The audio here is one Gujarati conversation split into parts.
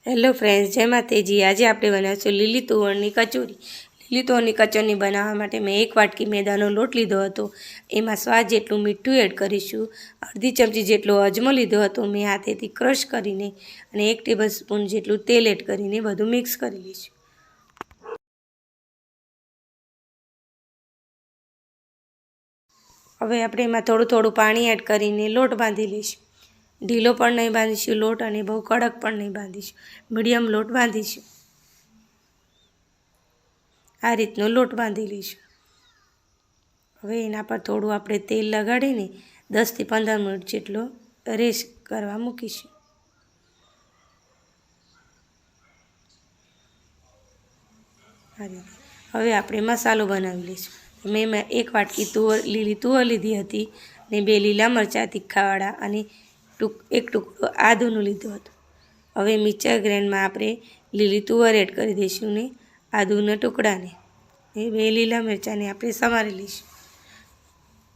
હેલો ફ્રેન્ડ્સ, જય માતાજી। આજે આપણે બનાવીશું લીલી તુવરની કચોરી। લીલી તુવરની કચોરી બનાવવા માટે મેં 1 વાટકી મેદાનો લોટ લીધો હતો। એમાં સ્વાદ જેટલું મીઠું એડ કરીશું। અડધી ચમચી જેટલો અજમો લીધો હતો મેં હાથેથી ક્રશ કરીને, અને 1 ટેબલસ્પૂન જેટલું તેલ એડ કરીને બધું મિક્સ કરી લઈશું। હવે આપણે એમાં થોડું થોડું પાણી એડ કરીને લોટ બાંધી લઈશું। ઢીલો પણ નહીં બાંધીશું લોટ, અને બહુ કડક પણ નહીં બાંધીશું, મીડિયમ લોટ બાંધીશું। આ રીતનો લોટ બાંધી લઈશું। હવે એના પર થોડું આપણે તેલ લગાડીને 10 થી 15 મિનિટ જેટલો રેસ્ટ કરવા મૂકીશું। આ રીતે હવે આપણે મસાલો બનાવી લઈશું। મેં 1 વાટકી લીલી તુવર લીધી હતી, ને 2 લીલા મરચાં તીખાવાળા, અને 1 ટુકડો આદુનું લીધું હતું। હવે મિક્સર ગ્રાઇન્ડરમાં આપણે લીલી તુવર એડ કરી દઈશું, ને આદુના ટુકડાને, એ 2 લીલા મરચાંને આપણે સમારી લઈશું,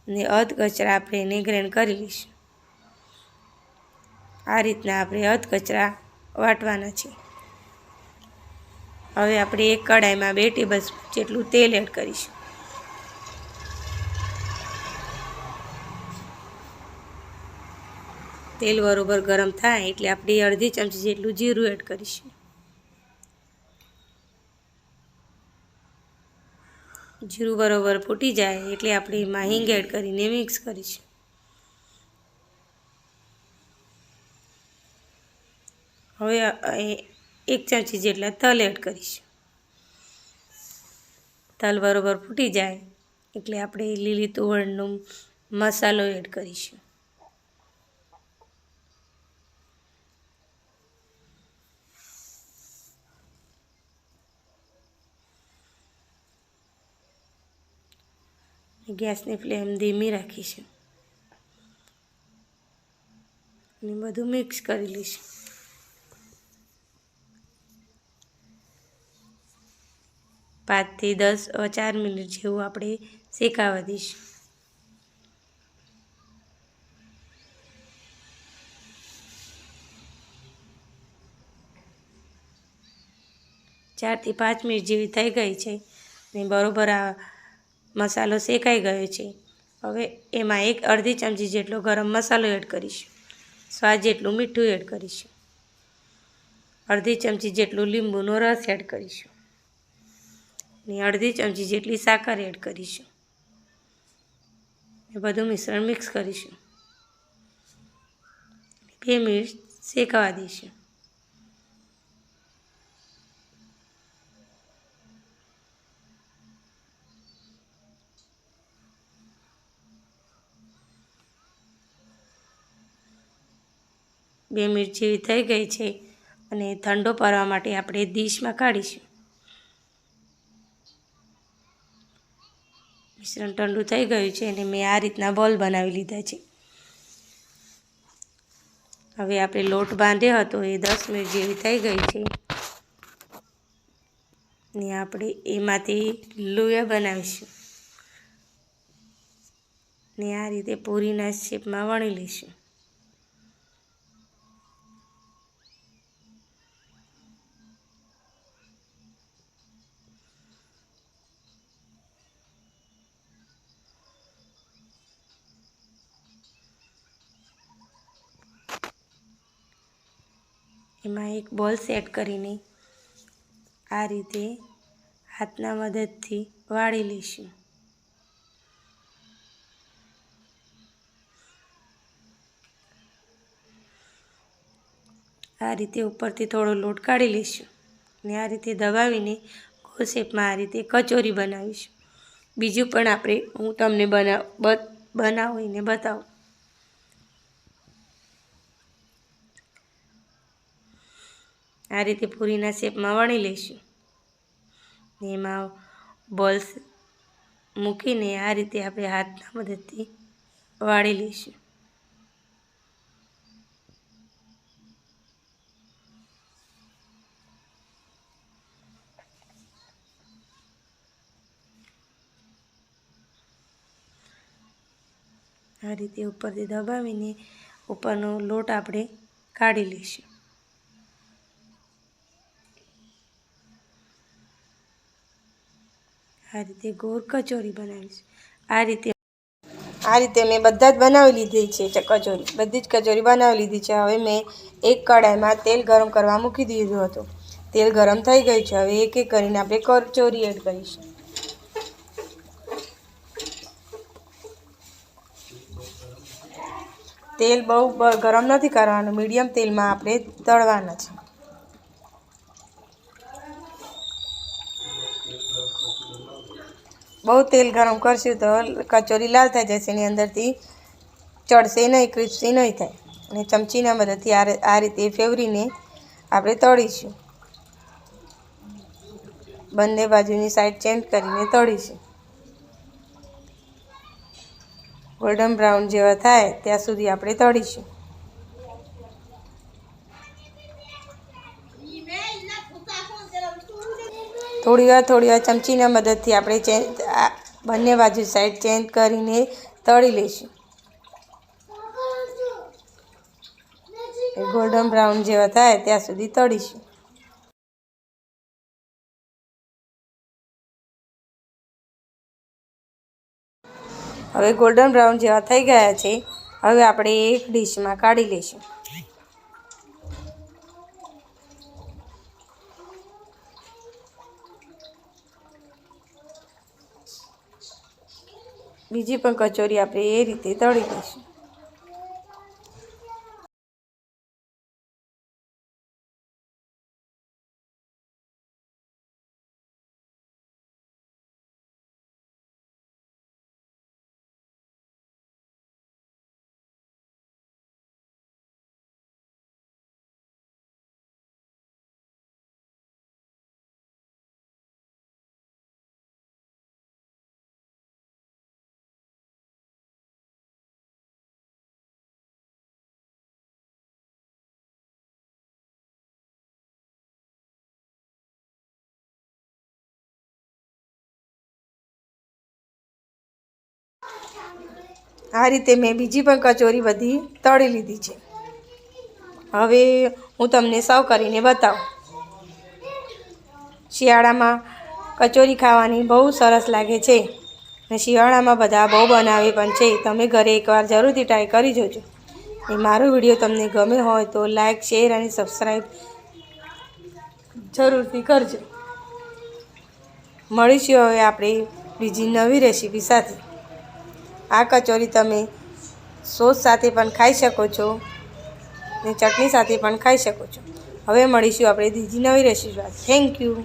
ને અધ કચરા આપણે એને ગ્રાઇન્ડ કરી લઈશું। આ રીતના આપણે અધ કચરા વાટવાના છે। હવે આપણે એક કડાઈમાં 2 ટેબલસ્પૂન જેટલું તેલ એડ કરીશું। તેલ બરોબર ગરમ થાય એટલે આપણે અડધી ચમચી જેટલું જીરું એડ કરીશું। જીરું બરોબર ફૂટી જાય એટલે આપણે એમાં હિંગ એડ કરીને મિક્સ કરીશું। હવે 1 ચમચી જેટલા તલ એડ કરીશું। તલ બરોબર ફૂટી જાય એટલે આપણે લીલી તુવરનો મસાલો એડ કરીશું। ગેસની ફ્લેમ ધીમી રાખીશું, અને બધું મિક્સ કરી લઈશું। 5 થી 4 મિનિટ જેવું આપણે શેકાવા દઈશું। 4 થી 5 મિનિટ જેવી થઈ ગઈ છે, અને બરોબર આ મસાલો શેકાઈ ગયો છે। હવે એમાં અડધી ચમચી જેટલો ગરમ મસાલો એડ કરીશું। સ્વાદ જેટલું મીઠું એડ કરીશું। અડધી ચમચી જેટલું લીંબુનો રસ એડ કરીશું, ને અડધી ચમચી જેટલી સાકર એડ કરીશું। એ બધું મિશ્રણ મિક્સ કરીશું। 2 મિનિટ શેકાવા દઈશું। બે મિનિટ જેવી થઈ ગઈ છે, અને ઠંડો પડવા માટે આપણે ડીશમાં કાઢીશું। મિશ્રણ ઠંડુ થઈ ગયું છે, અને મેં આ રીતના બોલ બનાવી લીધા છે। હવે આપણે લોટ બાંધ્યો હતો એ 10 મિનિટ જેવી થઈ ગઈ છે, ને આપણે એમાંથી લોયા બનાવીશું, ને આ રીતે પૂરીના શેપમાં વણી લઈશું। એમાં એક બોલ સેટ કરીને આ રીતે હાથના મદદથી વાળી લઈશું। આ રીતે ઉપરથી થોડો લોટ કાઢી લઈશું, અને આ રીતે દબાવીને ગોળ શેપમાં આ રીતે કચોરી બનાવીશું। બીજું પણ હું તમને બનાવીને બતાવું। આ રીતે પૂરીના શેપમાં વણી લઈશું, ને એમાં બોલ્સ મૂકીને આ રીતે આપણે હાથના મદદથી વાળી લઈશું। આ રીતે ઉપરથી દબાવીને ઉપરનો લોટ આપણે કાઢી લઈશું। આ રીતે ગોળ કચોરી બનાવીશ. આ રીતે મેં બધા જ બનાવી લીધી છે કચોરી, બધી જ કચોરી બનાવી લીધી છે. હવે મેં એક કડાઈમાં તેલ ગરમ કરવા મૂકી દીધું હતું. તેલ ગરમ થઈ ગયું છે. હવે એક એક કરીને આપણે કચોરી એડ કરીશું. તેલ બહુ ગરમ નથી કરવાનું, મીડિયમ તેલમાં આપણે તળવાના છે. બહુ તેલ ગરમ કરશું તો કચોરી લાલ થઈ જશે, એની અંદરથી ચડશે નહીં, ક્રિસ્પી નહીં થાય. અને ચમચીના મદદથી આ રીતે ફેવરીને આપણે તળીશું. બંને બાજુની સાઈડ ચેન્જ કરીને તળીશું. ગોલ્ડન બ્રાઉન જેવા થાય ત્યાં સુધી આપણે તળીશું. થોડી વાર ચમચીના મદદથી આપણે બંને બાજુ સાઈડ ચેન્જ કરીને તળી લઈશું. ગોલ્ડન બ્રાઉન જેવા થાય ત્યાં સુધી તળીશું. હવે ગોલ્ડન બ્રાઉન જેવા થઈ ગયા છે. હવે આપણે એક ડીશમાં કાઢી લઈશું. બીજી પણ કચોરી આપણે એ રીતે તળી લઈશું. આ રીતે મેં બીજી પણ કચોરી બધી તળી લીધી છે. હવે હું તમને સર્વ કરીને બતાવું. શિયાળામાં કચોરી ખાવાની બહુ સરસ લાગે છે અને શિયાળામાં બધા બહુ બનાવે પણ છે. તમે ઘરે એકવાર જરૂરથી ટ્રાય કરી જોજો. એ મારો વિડીયો તમને ગમે હોય તો લાઈક, શેર અને સબસ્ક્રાઈબ જરૂરથી કરજો. મળીશું હવે આપણે બીજી નવી રેસીપી સાથે. આ કચોરી તમે સોસ સાથે પણ ખાઈ શકો છો ને ચટણી સાથે પણ ખાઈ શકો છો. હવે મળીશું આપણે બીજી નવી રેસીપી. Thank you.